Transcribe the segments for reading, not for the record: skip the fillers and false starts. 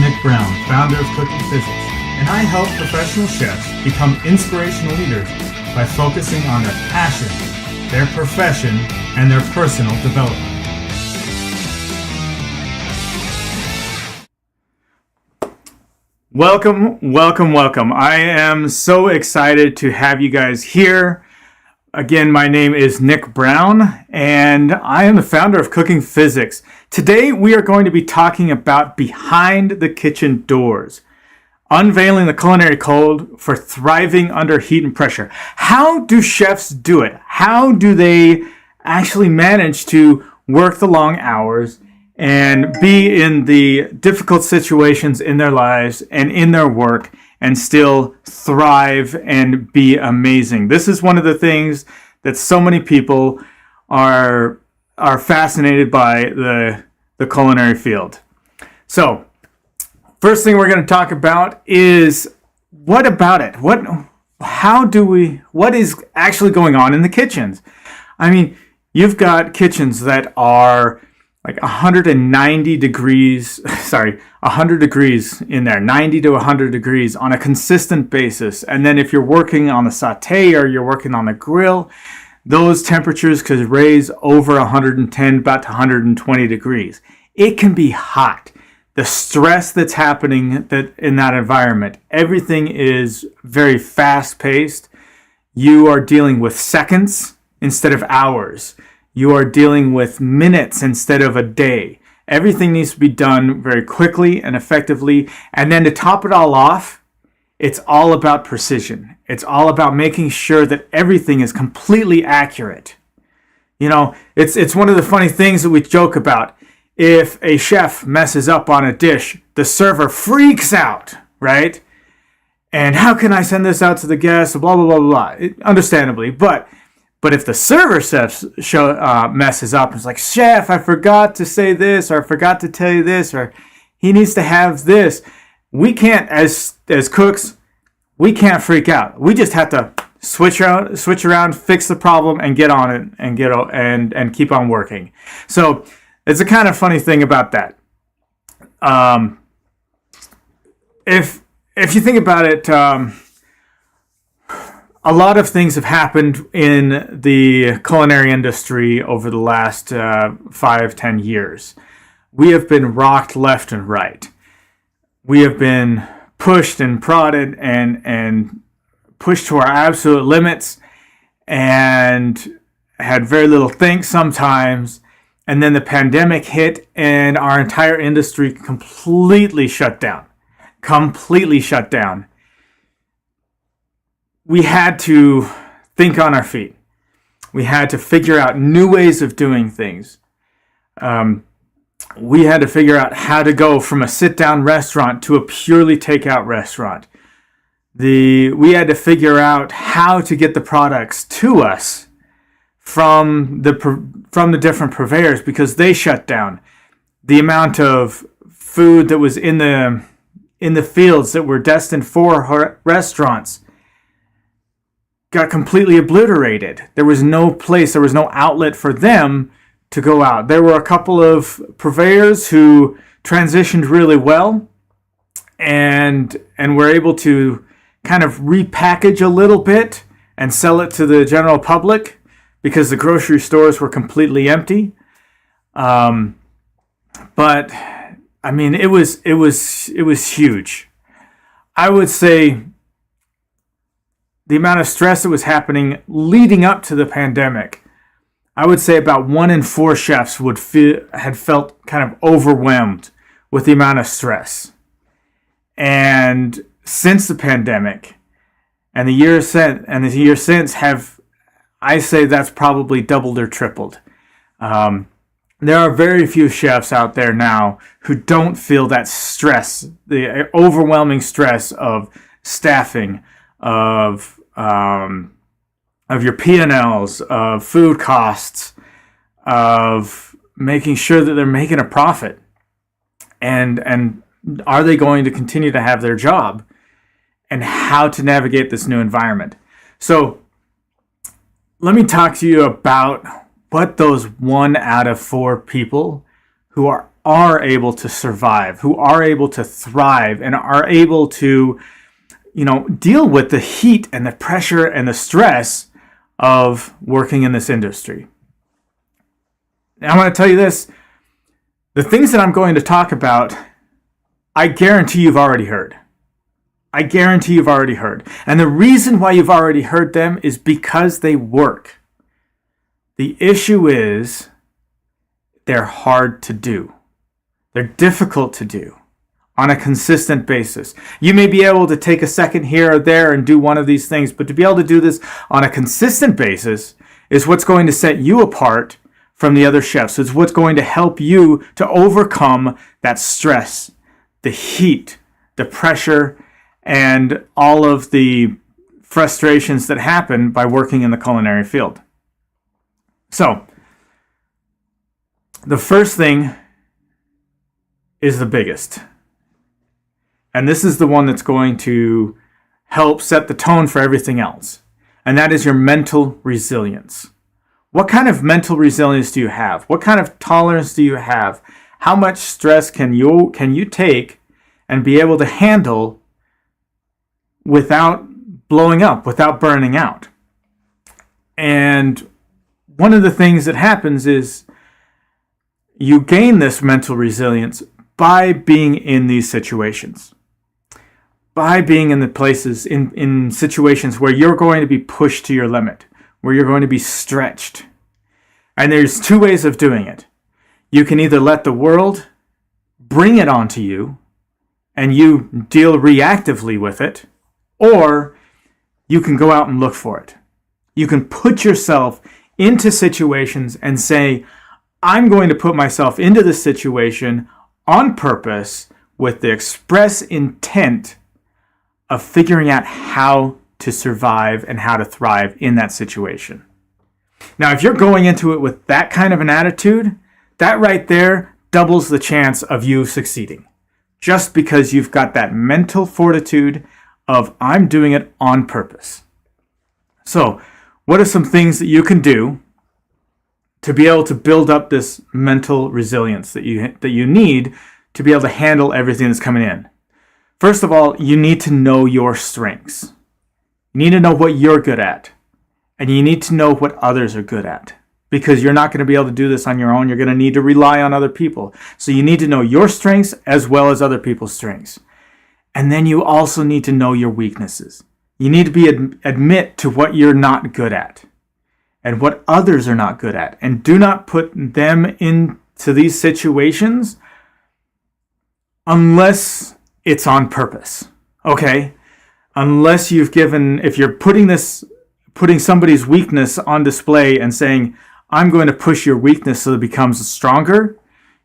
Nick Brown, founder of Cooking Physics, and I help professional chefs become inspirational leaders by focusing on their passion, their profession, and their personal development. Welcome. I am so excited to have you guys here. Again, my name is Nick Brown, and I am the founder of Cooking Physics. Today, we are going to be talking about behind the kitchen doors, unveiling the culinary code for thriving under heat and pressure. How do chefs do it? How do they actually manage to work the long hours and be in the difficult situations in their lives and in their work and still thrive and be amazing? This is one of the things that so many people are fascinated by the culinary field. So, first thing we're going to talk about is what about it? What is actually going on in the kitchens? I mean, you've got kitchens that are like 100 degrees in there, 90 to 100 degrees on a consistent basis. And then if you're working on the saute or you're working on the grill, those temperatures could raise over 110, about to 120 degrees. It can be hot. The stress that's happening in that environment, everything is very fast-paced. You are dealing with seconds instead of hours. You are dealing with minutes instead of a day. Everything needs to be done very quickly and effectively. And then to top it all off, it's all about precision. It's all about making sure that everything is completely accurate. You know, it's one of the funny things that we joke about. If a chef messes up on a dish, the server freaks out, right? And how can I send this out to the guests? Blah, blah, blah, blah. Understandably. But if the server messes up, it's like, chef, I forgot to say this, or I forgot to tell you this, or he needs to have this. We can't, as cooks, we can't freak out. We just have to switch around, fix the problem, and get on it, and keep on working. So it's a kind of funny thing about that. If you think about it, a lot of things have happened in the culinary industry over the last 5-10 years. We have been rocked left and right. We have been pushed and prodded and pushed to our absolute limits and had very little thanks sometimes. And then the pandemic hit and our entire industry completely shut down. We had to think on our feet. We had to figure out new ways of doing things. We had to figure out how to go from a sit-down restaurant to a purely takeout restaurant. We had to figure out how to get the products to us from the different purveyors because they shut down. The amount of food that was in the fields that were destined for restaurants got completely obliterated. There was no place, there was no outlet for them to go out. There were a couple of purveyors who transitioned really well and were able to kind of repackage a little bit and sell it to the general public because the grocery stores were completely empty. But I mean, it was huge. I would say the amount of stress that was happening leading up to the pandemic, I would say about 1 in 4 chefs had felt kind of overwhelmed with the amount of stress. And since the pandemic and the year since have, I say that's probably doubled or tripled. There are very few chefs out there now who don't feel that stress, the overwhelming stress of staffing, of your P&Ls, of food costs, of making sure that they're making a profit, and are they going to continue to have their job, and how to navigate this new environment. So let me talk to you about what those 1 out of 4 people who are are able to survive, who are able to thrive, and are able to, deal with the heat and the pressure and the stress of working in this industry. Now, I'm going to tell you this. The things that I'm going to talk about, I guarantee you've already heard. I guarantee you've already heard. And the reason why you've already heard them is because they work. The issue is they're hard to do. They're difficult to do on a consistent basis. You may be able to take a second here or there and do one of these things, but to be able to do this on a consistent basis is what's going to set you apart from the other chefs. It's what's going to help you to overcome that stress, the heat, the pressure, and all of the frustrations that happen by working in the culinary field. So, the first thing is the biggest. And this is the one that's going to help set the tone for everything else. And that is your mental resilience. What kind of mental resilience do you have? What kind of tolerance do you have? How much stress can you take and be able to handle without blowing up, without burning out? And one of the things that happens is you gain this mental resilience by being in these situations, by being in the places, in situations where you're going to be pushed to your limit, where you're going to be stretched. And there's two ways of doing it. You can either let the world bring it onto you and you deal reactively with it, or you can go out and look for it. You can put yourself into situations and say, I'm going to put myself into this situation on purpose with the express intent of figuring out how to survive and how to thrive in that situation. Now, if you're going into it with that kind of an attitude, that right there doubles the chance of you succeeding. Just because you've got that mental fortitude of, I'm doing it on purpose. So, what are some things that you can do to be able to build up this mental resilience that you need to be able to handle everything that's coming in? First of all, you need to know your strengths. You need to know what you're good at. And you need to know what others are good at. Because you're not going to be able to do this on your own. You're going to need to rely on other people. So you need to know your strengths as well as other people's strengths. And then you also need to know your weaknesses. You need to admit to what you're not good at and what others are not good at. And do not put them into these situations unless it's on purpose. Okay? Unless if you're putting somebody's weakness on display and saying, I'm going to push your weakness so it becomes stronger,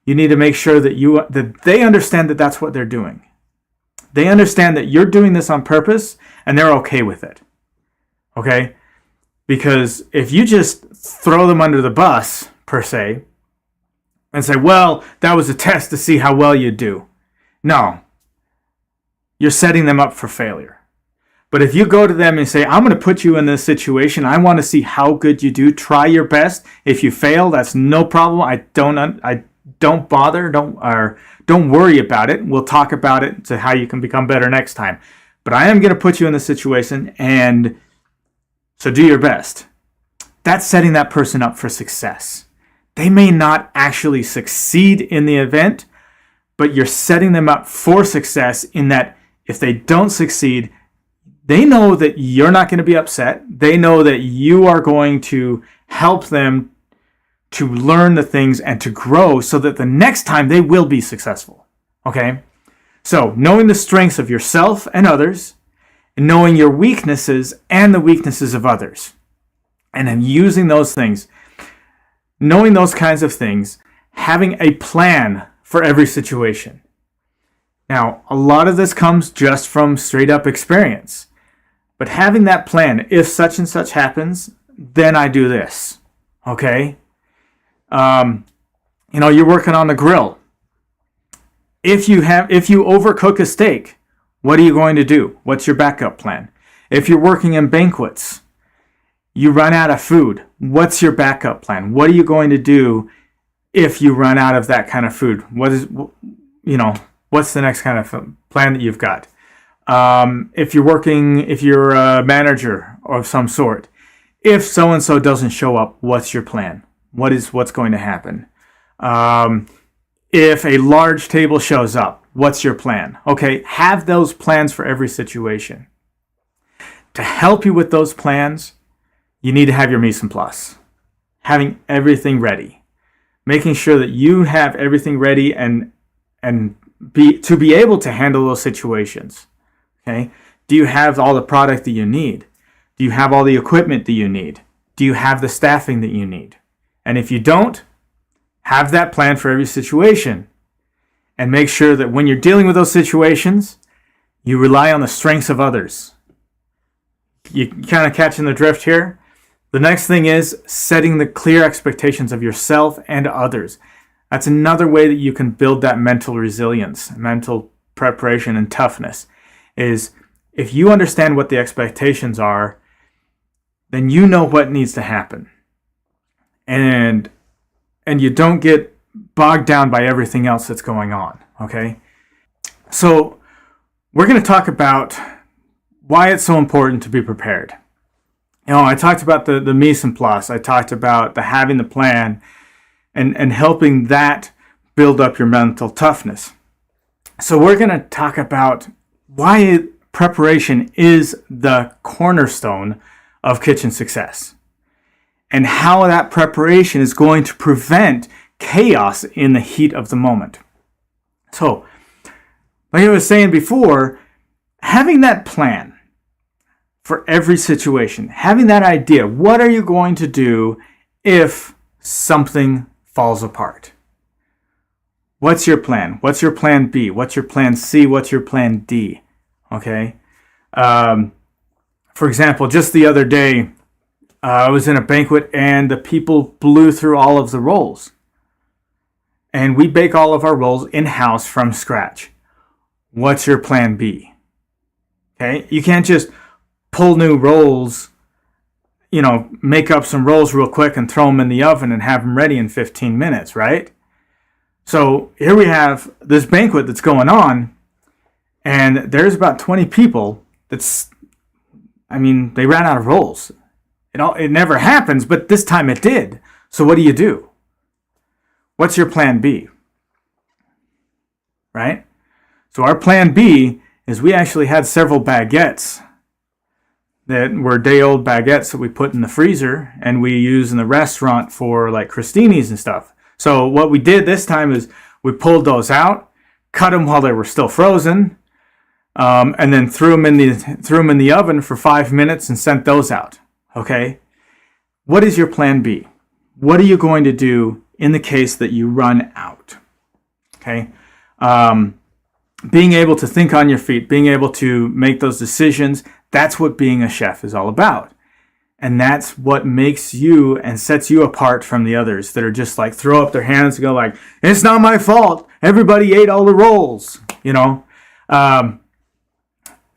you need to make sure that they understand that that's what they're doing. They understand that you're doing this on purpose and they're okay with it. Okay? Because if you just throw them under the bus, per se, and say, well, that was a test to see how well you do. No. You're setting them up for failure. But if you go to them and say, I'm going to put you in this situation. I want to see how good you do. Try your best. If you fail, that's no problem. I don't bother. Don't worry about it. We'll talk about it to how you can become better next time. But I am going to put you in this situation, and so do your best. That's setting that person up for success. They may not actually succeed in the event, but you're setting them up for success in that if they don't succeed, they know that you're not going to be upset. They know that you are going to help them to learn the things and to grow so that the next time they will be successful. Okay? So, knowing the strengths of yourself and others, and knowing your weaknesses and the weaknesses of others. And then using those things, knowing those kinds of things, having a plan for every situation. Now, a lot of this comes just from straight up experience. But having that plan, if such and such happens, then I do this. Okay? You're working on the grill. If you overcook a steak, what are you going to do? What's your backup plan? If you're working in banquets, you run out of food. What's your backup plan? What are you going to do if you run out of that kind of food? What's the next kind of plan that you've got? If you're a manager of some sort, if so-and-so doesn't show up, what's your plan? What's going to happen? If a large table shows up, what's your plan? Okay, have those plans for every situation. To help you with those plans, you need to have your mise en place. Having everything ready. Making sure that you have everything ready and be able to handle those situations. Okay? Do you have all the product that you need? Do you have all the equipment that you need? Do you have the staffing that you need? And if you don't, have that plan for every situation. And make sure that when you're dealing with those situations, you rely on the strengths of others. You kind of catching the drift here? The next thing is setting the clear expectations of yourself and others. That's another way that you can build that mental resilience, mental preparation, and toughness. Is if you understand what the expectations are, then you know what needs to happen. And you don't get bogged down by everything else that's going on, okay? So we're going to talk about why it's so important to be prepared. I talked about the mise en place. I talked about the having the plan and helping that build up your mental toughness. So we're going to talk about why preparation is the cornerstone of kitchen success and how that preparation is going to prevent chaos in the heat of the moment. So, like I was saying before, having that plan for every situation, having that idea, what are you going to do if something falls apart? What's your plan? What's your plan B? What's your plan C? What's your plan D? Okay. For example, just the other day, I was in a banquet and the people blew through all of the rolls. And we bake all of our rolls in-house from scratch. What's your plan B? Okay. You can't just pull new rolls, make up some rolls real quick and throw them in the oven and have them ready in 15 minutes, right? So here we have this banquet that's going on, and there's about 20 people they ran out of rolls. It never happens, but this time it did. So what do? What's your plan B? Right? So our plan B is we actually had several baguettes that were day-old baguettes that we put in the freezer and we use in the restaurant for like crostinis and stuff. So what we did this time is we pulled those out, cut them while they were still frozen, and then threw them in the oven for 5 minutes and sent those out. Okay? What is your plan B? What are you going to do in the case that you run out? Okay? Being able to think on your feet, being able to make those decisions, that's what being a chef is all about. And that's what makes you and sets you apart from the others that are just like throw up their hands and go like, it's not my fault. Everybody ate all the rolls.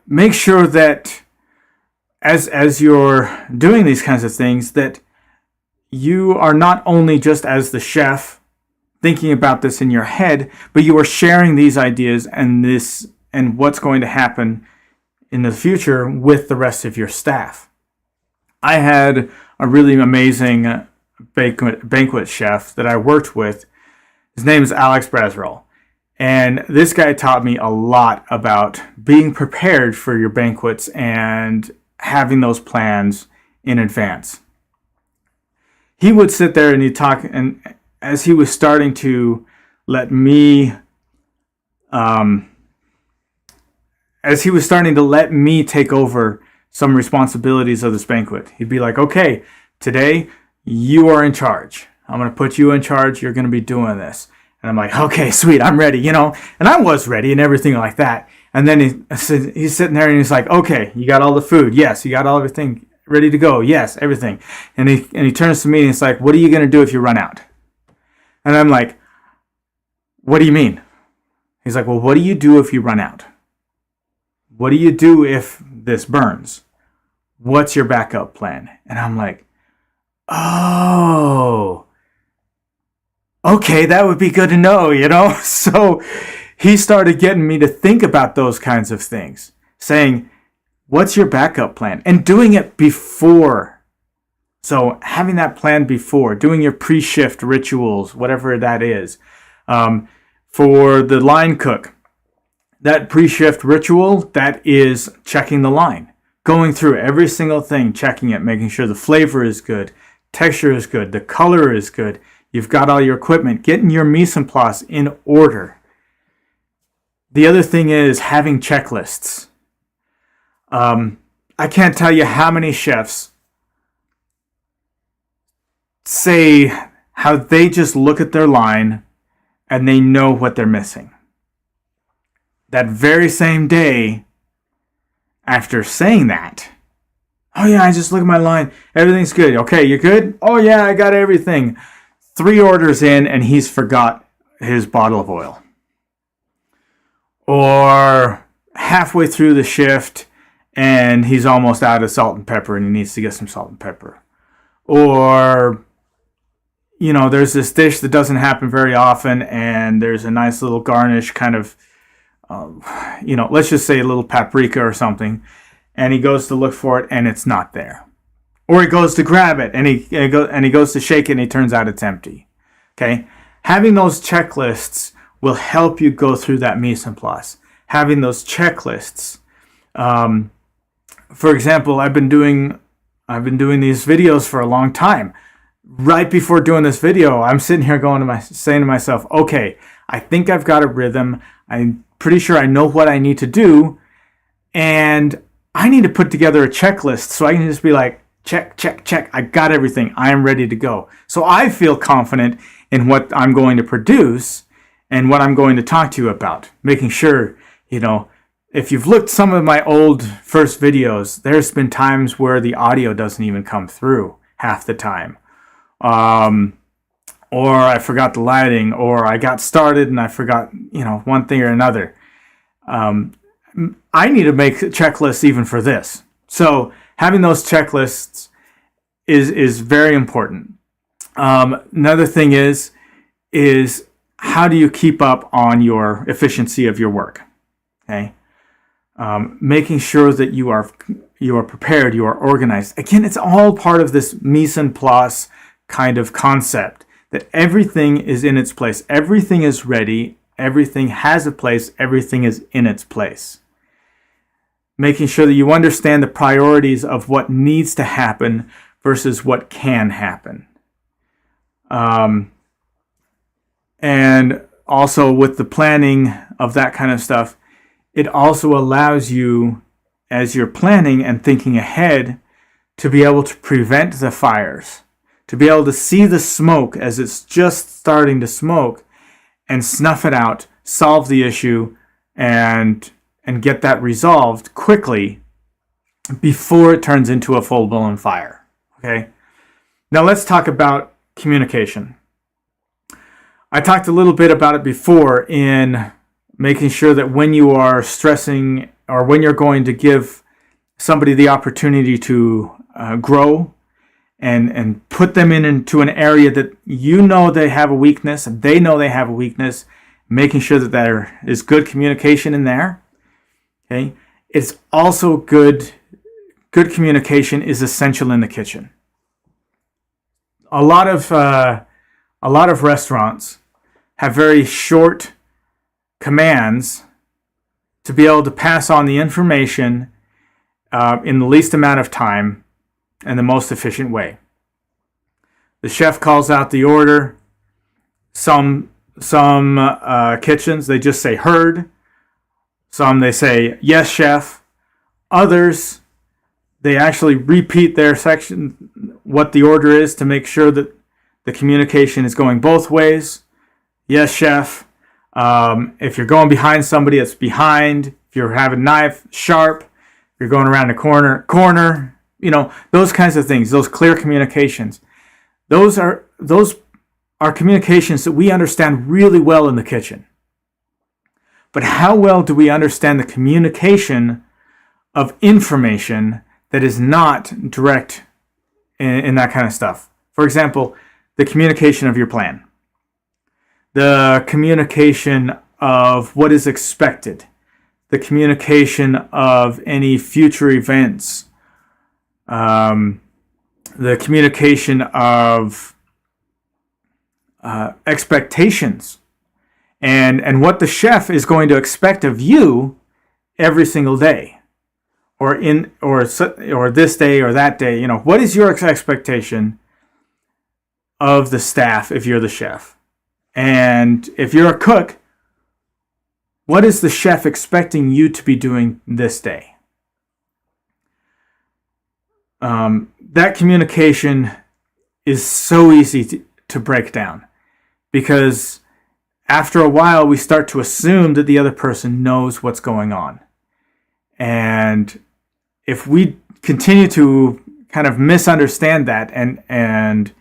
Make sure that as you're doing these kinds of things, that you are not only just as the chef thinking about this in your head, but you are sharing these ideas and what's going to happen in the future with the rest of your staff. I had a really amazing banquet chef that I worked with. His name is Alex Brasrell. And this guy taught me a lot about being prepared for your banquets and having those plans in advance. He would sit there and he'd talk, and as he was starting to let me take over some responsibilities of this banquet, he'd be like, okay, today you are in charge. I'm going to put you in charge. You're going to be doing this. And I'm like, okay, sweet, I'm ready, And I was ready and everything like that. And then he's sitting there and he's like, okay, you got all the food? Yes. You got all everything ready to go? Yes, everything. And he turns to me and he's like, what are you going to do if you run out? And I'm like, what do you mean? He's like, well, what do you do if you run out? What do you do if this burns? What's your backup plan? And I'm like, oh, okay, that would be good to know, you know? So he started getting me to think about those kinds of things, saying, what's your backup plan? And doing it before. So having that plan before, doing your pre-shift rituals, whatever that is. For the line cook, that pre-shift ritual, that is checking the line. Going through every single thing, checking it, making sure the flavor is good, texture is good, the color is good, you've got all your equipment, getting your mise en place in order. The other thing is having checklists. I can't tell you how many chefs say how they just look at their line and they know what they're missing. That very same day, after saying that, oh yeah, I just look at my line, everything's good. Okay, you good? Oh yeah, I got everything. 3 orders in and he's forgot his bottle of oil. Or halfway through the shift and he's almost out of salt and pepper and he needs to get some salt and pepper. Or, you know, there's this dish that doesn't happen very often and there's a nice little garnish kind of, let's just say a little paprika or something, and he goes to look for it and it's not there. Or he goes to grab it and he goes to shake it and it turns out it's empty. Okay? Having those checklists will help you go through that mise en place. Having those checklists. For example, I've been doing these videos for a long time. Right before doing this video, I'm sitting here saying to myself, okay, I think I've got a rhythm. I'm pretty sure I know what I need to do, and I need to put together a checklist so I can just be like, check, check, check. I got everything. I am ready to go. So I feel confident in what I'm going to produce and what I'm going to talk to you about. Making sure, if you've looked some of my old first videos, there's been times where the audio doesn't even come through half the time. Or I forgot the lighting, or I got started and I forgot, one thing or another. I need to make checklists even for this. So having those checklists is very important. Another thing is how do you keep up on your efficiency of your work? Okay, making sure that you are prepared, you are organized. Again, it's all part of this mise en place kind of concept. That everything is in its place. Everything is ready. Everything has a place. Everything is in its place. Making sure that you understand the priorities of what needs to happen versus what can happen. And also with the planning of that kind of stuff, it also allows you, as you're planning and thinking ahead, to be able to prevent the fires. To be able to see the smoke as it's just starting to smoke and snuff it out, solve the issue, and get that resolved quickly before it turns into a full-blown fire. Okay? Now let's talk about communication. I talked a little bit about it before in making sure that when you are stressing or when you're going to give somebody the opportunity to grow and put them into an area that they have a weakness and they know they have a weakness, making sure that there is good communication in there. Okay, it's also good communication is essential in the kitchen. A lot of restaurants have very short commands to be able to pass on the information in the least amount of time and the most efficient way. The chef calls out the order. Some kitchens, they just say heard. Some they say yes, chef. Others, they actually repeat their section, what the order is, to make sure that the communication is going both ways. Yes, chef. If you're going behind somebody, it's behind. If you're having knife, sharp. If you're going around a corner. Those kinds of things, those clear communications. Those are communications that we understand really well in the kitchen. But how well do we understand the communication of information that is not direct in that kind of stuff? For example, the communication of your plan. the communication of what is expected, the communication of any future events, the communication of expectations, and what the chef is going to expect of you every single day, or this day or that day. What is your expectation of the staff if you're the chef? And if you're a cook, what is the chef expecting you to be doing this day? That communication is so easy to break down, because after a while we start to assume that the other person knows what's going on. And if we continue to kind of misunderstand that and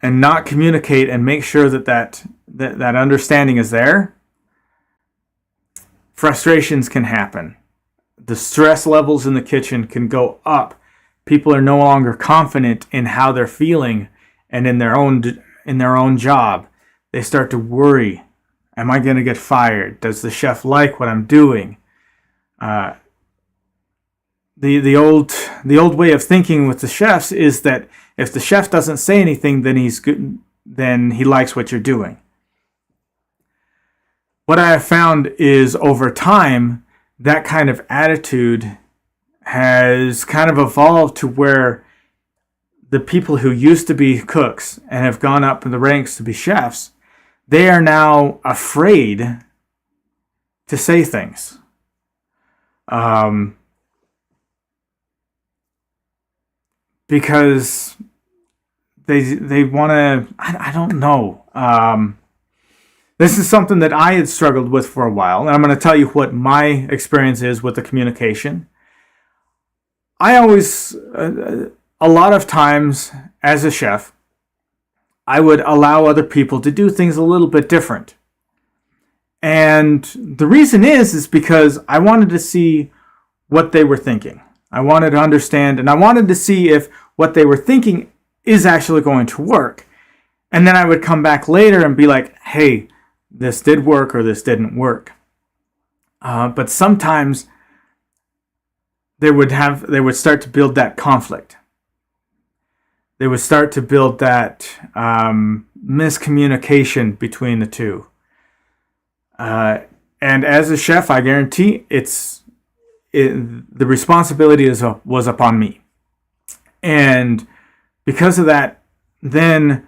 not communicate and make sure that understanding is there, frustrations can happen. The stress levels in the kitchen can go up. People are no longer confident in how they're feeling and in their own job. They start to worry. Am I going to get fired? Does the chef like what I'm doing? The old way of thinking with the chefs is that if the chef doesn't say anything, then he's good, then he likes what you're doing. What I have found is over time, that kind of attitude has kind of evolved to where the people who used to be cooks and have gone up in the ranks to be chefs, they are now afraid to say things. Because they want to, I don't know. This is something that I had struggled with for a while, and I'm going to tell you what my experience is with the communication. I always, a lot of times as a chef, I would allow other people to do things a little bit different. And the reason is because I wanted to see what they were thinking. I wanted to understand, and I wanted to see if what they were thinking is actually going to work. And then I would come back later and be like, hey, this did work or this didn't work. But sometimes they would start to build that conflict. They would start to build that miscommunication between the two. And as a chef, I guarantee the responsibility was upon me. And because of that, then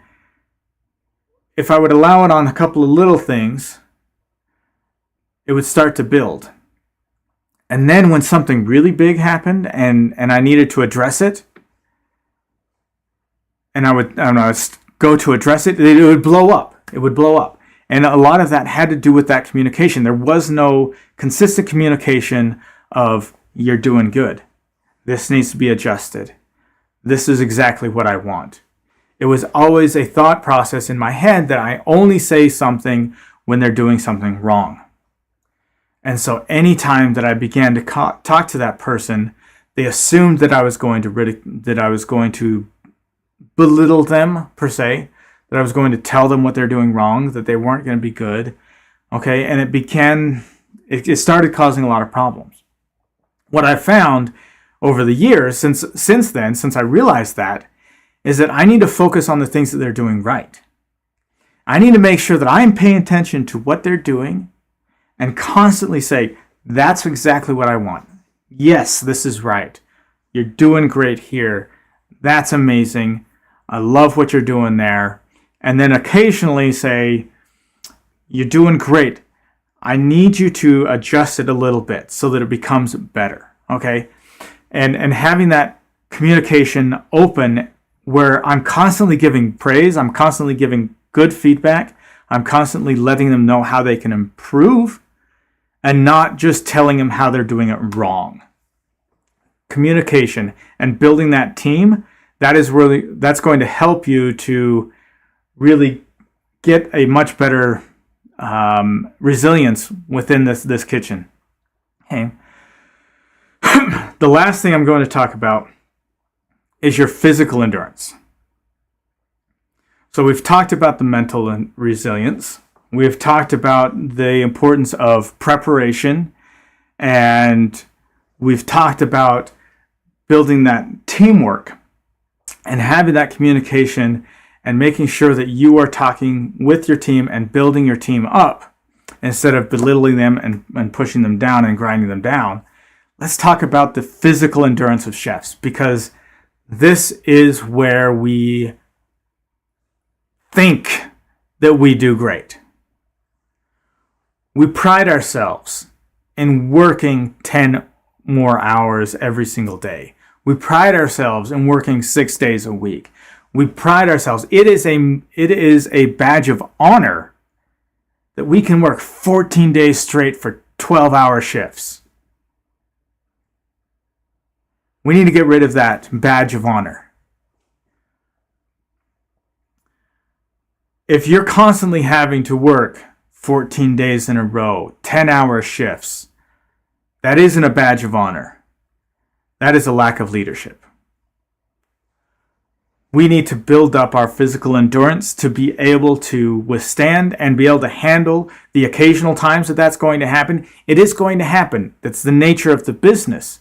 if I would allow it on a couple of little things, it would start to build. And then when something really big happened and I needed to address it, and I would go to address it, it would blow up. It would blow up. And a lot of that had to do with that communication. There was no consistent communication of, you're doing good. This needs to be adjusted. This is exactly what I want. It was always a thought process in my head that I only say something when they're doing something wrong. And so anytime that I began to talk to that person, they assumed that I was going to belittle them, per se, that I was going to tell them what they're doing wrong, that they weren't going to be good. Okay, and it started causing a lot of problems. What I found over the years, since I realized that, is that I need to focus on the things that they're doing right. I need to make sure that I'm paying attention to what they're doing and constantly say, that's exactly what I want. Yes, this is right. You're doing great here. That's amazing. I love what you're doing there. And then occasionally say, you're doing great. I need you to adjust it a little bit so that it becomes better. Okay? And having that communication open where I'm constantly giving praise, I'm constantly giving good feedback, I'm constantly letting them know how they can improve, and not just telling them how they're doing it wrong. Communication and building that team, that's going to help you to really get a much better resilience within this kitchen. Okay. The last thing I'm going to talk about is your physical endurance. So we've talked about the mental resilience. We've talked about the importance of preparation, and we've talked about building that teamwork and having that communication and making sure that you are talking with your team and building your team up instead of belittling them and pushing them down and grinding them down. Let's talk about the physical endurance of chefs, because this is where we think that we do great. We pride ourselves in working 10 more hours every single day. We pride ourselves in working 6 days a week. We pride ourselves. It is a badge of honor that we can work 14 days straight for 12-hour shifts. We need to get rid of that badge of honor. If you're constantly having to work 14 days in a row, 10-hour shifts, that isn't a badge of honor. That is a lack of leadership. We need to build up our physical endurance to be able to withstand and be able to handle the occasional times that that's going to happen. It is going to happen. That's the nature of the business.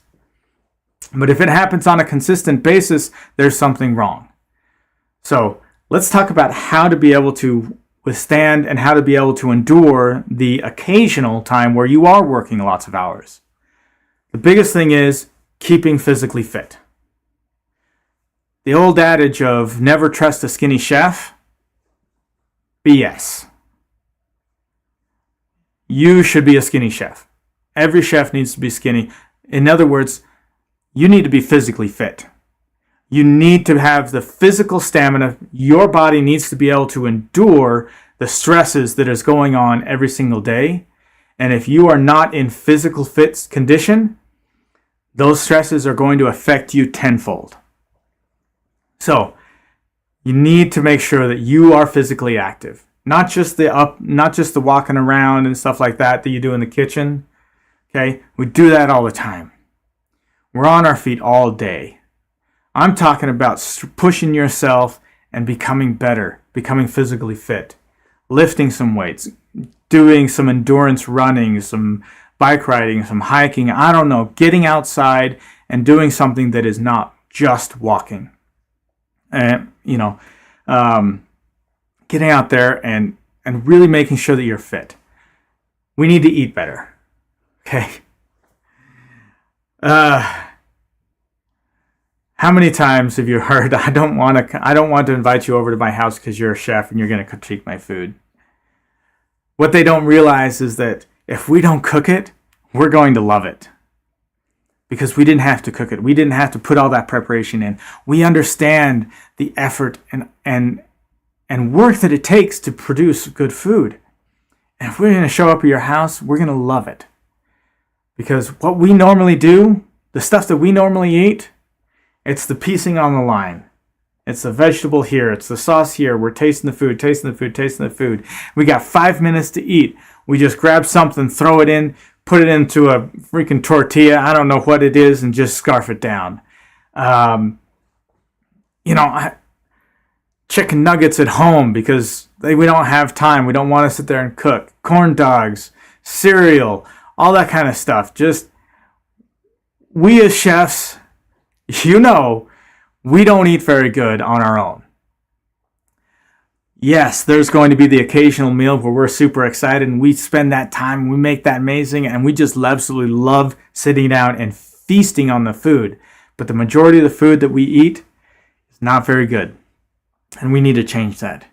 But if it happens on a consistent basis, there's something wrong. So let's talk about how to be able to withstand and how to be able to endure the occasional time where you are working lots of hours. The biggest thing is keeping physically fit. The old adage of never trust a skinny chef, BS. You should be a skinny chef. Every chef needs to be skinny. In other words, you need to be physically fit. You need to have the physical stamina. Your body needs to be able to endure the stresses that is going on every single day. And if you are not in physical fit condition, those stresses are going to affect you tenfold. So you need to make sure that you are physically active. Not just the walking around and stuff like that you do in the kitchen. Okay? We do that all the time. We're on our feet all day. I'm talking about pushing yourself and becoming better, becoming physically fit, lifting some weights, doing some endurance running, some bike riding, some hiking, I don't know, getting outside and doing something that is not just walking. And, getting out there and really making sure that you're fit. We need to eat better. Okay? How many times have you heard, I don't want to invite you over to my house because you're a chef and you're going to critique my food? What they don't realize is that if we don't cook it, we're going to love it. Because we didn't have to cook it. We didn't have to put all that preparation in. We understand the effort and work that it takes to produce good food. And if we're going to show up at your house, we're going to love it. Because what we normally do, the stuff that we normally eat, it's the piecing on the line. It's the vegetable here. It's the sauce here. We're tasting the food. We got 5 minutes to eat. We just grab something, throw it in, put it into a freaking tortilla. I don't know what it is, and just scarf it down. Chicken nuggets at home because we don't have time. We don't want to sit there and cook. Corn dogs, cereal, all that kind of stuff. Just, we as chefs, we don't eat very good on our own. Yes, there's going to be the occasional meal where we're super excited and we spend that time, we make that amazing, and we just absolutely love sitting down and feasting on the food. But the majority of the food that we eat is not very good, and we need to change that.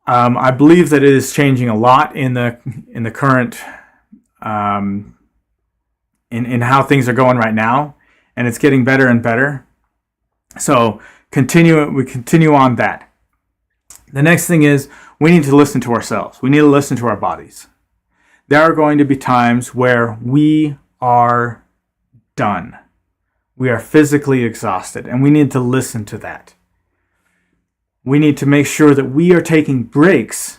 I believe that it is changing a lot in the current in how things are going right now, and it's getting better and better. So we continue on that. The next thing is we need to listen to ourselves. We need to listen to our bodies. There are going to be times where we are done. We are physically exhausted, and we need to listen to that. We need to make sure that we are taking breaks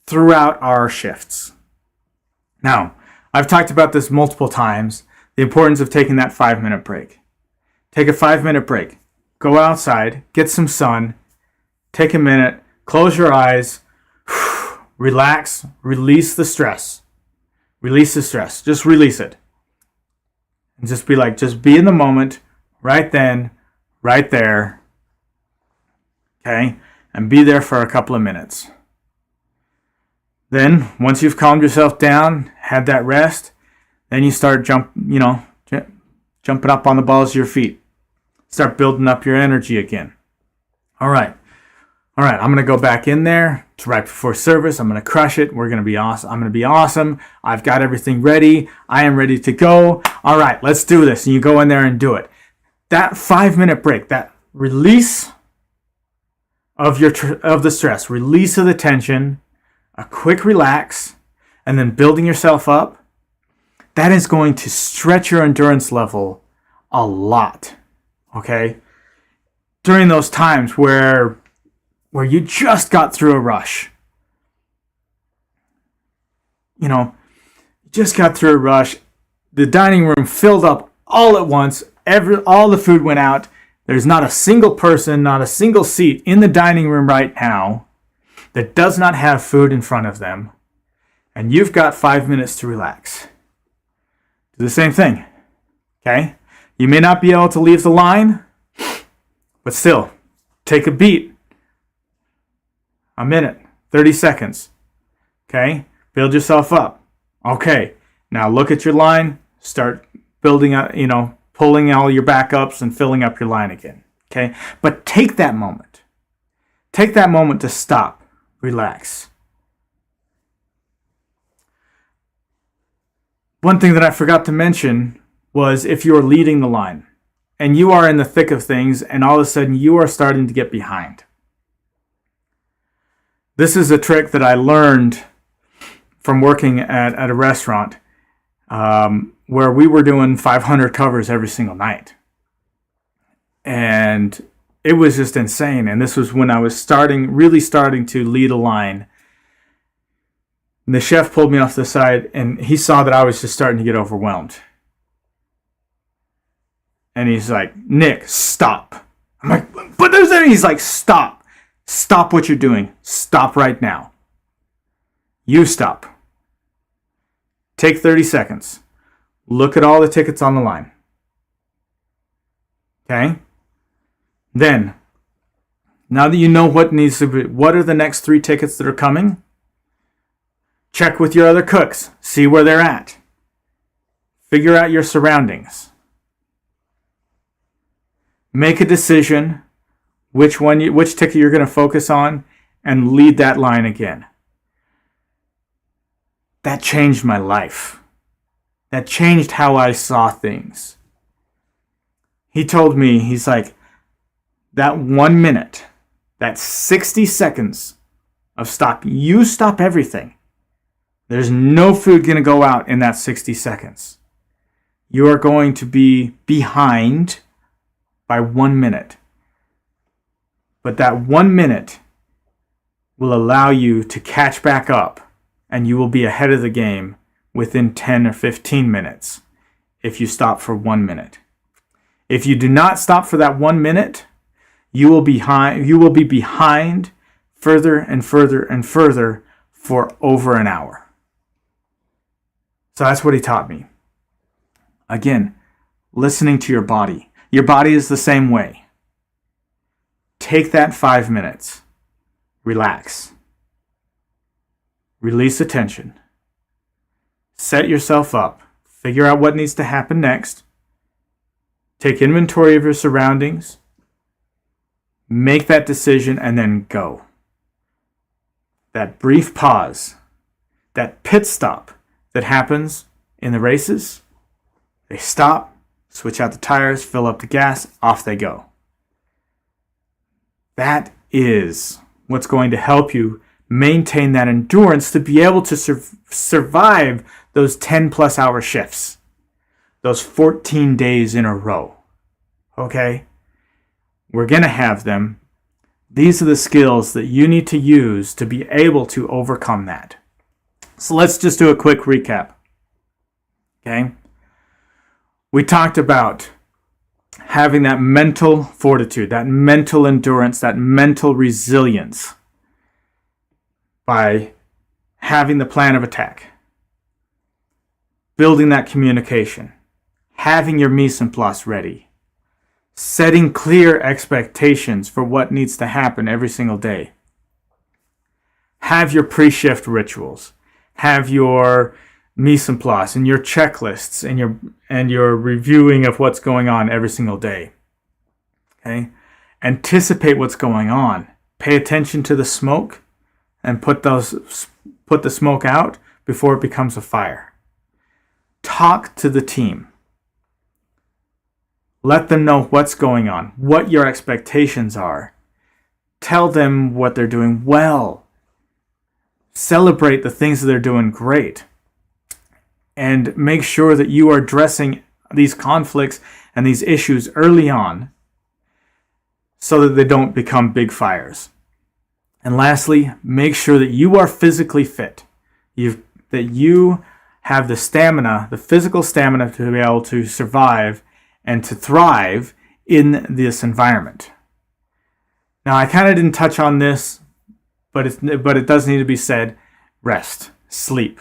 throughout our shifts. Now, I've talked about this multiple times, the importance of taking that 5-minute break. Take a 5-minute break. Go outside, get some sun, take a minute, close your eyes, relax, release the stress. Release the stress. Just release it. And just be in the moment, right then, right there. Okay? And be there for a couple of minutes. Then, once you've calmed yourself down, had that rest, then you start jumping up on the balls of your feet. Start building up your energy again. All right, I'm going to go back in there. It's right before service. I'm going to crush it. We're going to be awesome. I'm going to be awesome. I've got everything ready. I am ready to go. All right, let's do this. And you go in there and do it. That 5-minute break, that release of the stress, release of the tension, a quick relax, and then building yourself up, that is going to stretch your endurance level a lot. Okay? During those times where you just got through a rush. Just got through a rush. The dining room filled up all at once. All the food went out. There's not a single person, not a single seat in the dining room right now that does not have food in front of them. And you've got 5 minutes to relax. Do the same thing. Okay? You may not be able to leave the line, but still, take a beat. A minute, 30 seconds. Okay? Build yourself up. Okay, now look at your line. Start building up, pulling all your backups and filling up your line again. Okay? But take that moment. Take that moment to stop. Relax. One thing that I forgot to mention was if you're leading the line and you are in the thick of things and all of a sudden you are starting to get behind. This is a trick that I learned from working at a restaurant where we were doing 500 covers every single night. And it was just insane. And this was when I was really starting to lead a line. And the chef pulled me off the side and he saw that I was just starting to get overwhelmed. And he's like, Nick, stop. I'm like, but there's that. He's like, stop. Stop what you're doing. Stop right now. You stop. Take 30 seconds. Look at all the tickets on the line. Okay? Then, now that you know what needs to be, what are the next 3 tickets that are coming? Check with your other cooks. See where they're at. Figure out your surroundings. Make a decision which ticket you're going to focus on and lead that line again. That changed my life. That changed how I saw things. He told me, he's like, that 1 minute, that 60 seconds of stop, you stop everything. There's no food going to go out in that 60 seconds. You are going to be behind by 1 minute. But that 1 minute will allow you to catch back up and you will be ahead of the game within 10 or 15 minutes if you stop for 1 minute. If you do not stop for that 1 minute, you will be behind further and further and further for over an hour. So that's what he taught me. Again, listening to your body. Your body is the same way. Take that 5 minutes. Relax. Release the tension. Set yourself up. Figure out what needs to happen next. Take inventory of your surroundings. Make that decision and then go. That brief pause, that pit stop that happens in the races, they stop, switch out the tires, fill up the gas, off they go. That is what's going to help you maintain that endurance to be able to survive those 10 plus hour shifts, those 14 days in a row. Okay? We're going to have them. These are the skills that you need to use to be able to overcome that. So let's just do a quick recap. Okay? We talked about having that mental fortitude, that mental endurance, that mental resilience by having the plan of attack, building that communication, having your mise en place ready, setting clear expectations for what needs to happen every single day. Have your pre-shift rituals, have your mise en place and your checklists and your reviewing of what's going on every single day. Okay? Anticipate what's going on. Pay attention to the smoke and put the smoke out before it becomes a fire. Talk to the team. Let them know what's going on, what your expectations are. Tell them what they're doing well. Celebrate the things that they're doing great. And make sure that you are addressing these conflicts and these issues early on so that they don't become big fires. And lastly, make sure that you are physically fit. That you have the stamina, the physical stamina to be able to survive and to thrive in this environment. Now, I kind of didn't touch on this, but it does need to be said. Rest, sleep.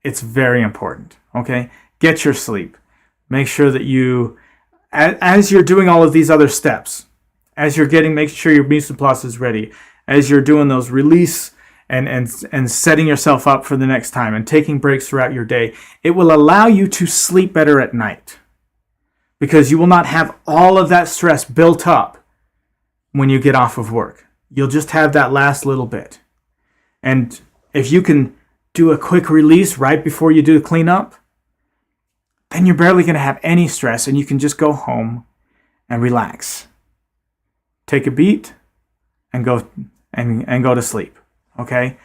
It's very important, okay? Get your sleep. Make sure that you, as you're doing all of these other steps, make sure your mise en place is ready, as you're doing those release and setting yourself up for the next time and taking breaks throughout your day, it will allow you to sleep better at night because you will not have all of that stress built up when you get off of work. You'll just have that last little bit. And if you can do a quick release right before you do the cleanup, then you're barely going to have any stress and you can just go home and relax. Take a beat and go to sleep. Okay?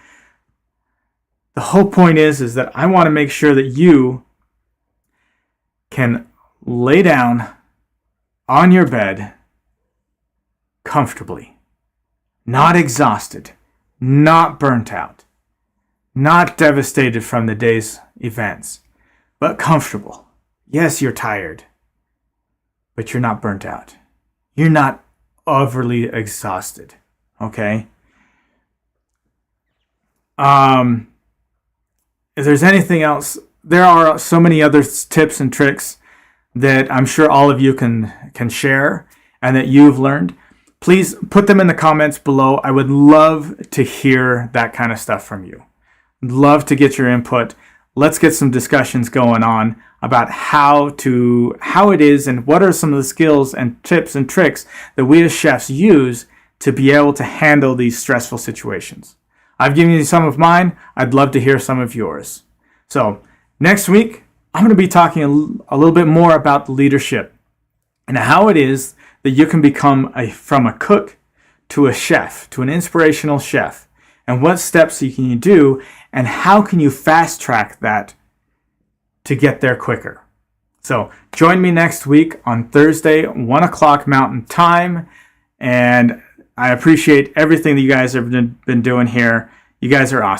The whole point is that I want to make sure that you can lay down on your bed comfortably, not exhausted, not burnt out, not devastated from the day's events, but comfortable. Yes, you're tired, but you're not burnt out. You're not overly exhausted, okay? If there's anything else, there are so many other tips and tricks that I'm sure all of you can share and that you've learned. Please put them in the comments below. I would love to hear that kind of stuff from you. Love to get your input. Let's get some discussions going on about how it is and what are some of the skills and tips and tricks that we as chefs use to be able to handle these stressful situations. I've given you some of mine. I'd love to hear some of yours. So next week, I'm going to be talking a little bit more about leadership and how it is that you can become from a cook to a chef, to an inspirational chef, and what steps can you do, and how can you fast track that to get there quicker. So join me next week on Thursday, 1 o'clock Mountain Time, and I appreciate everything that you guys have been doing here. You guys are awesome.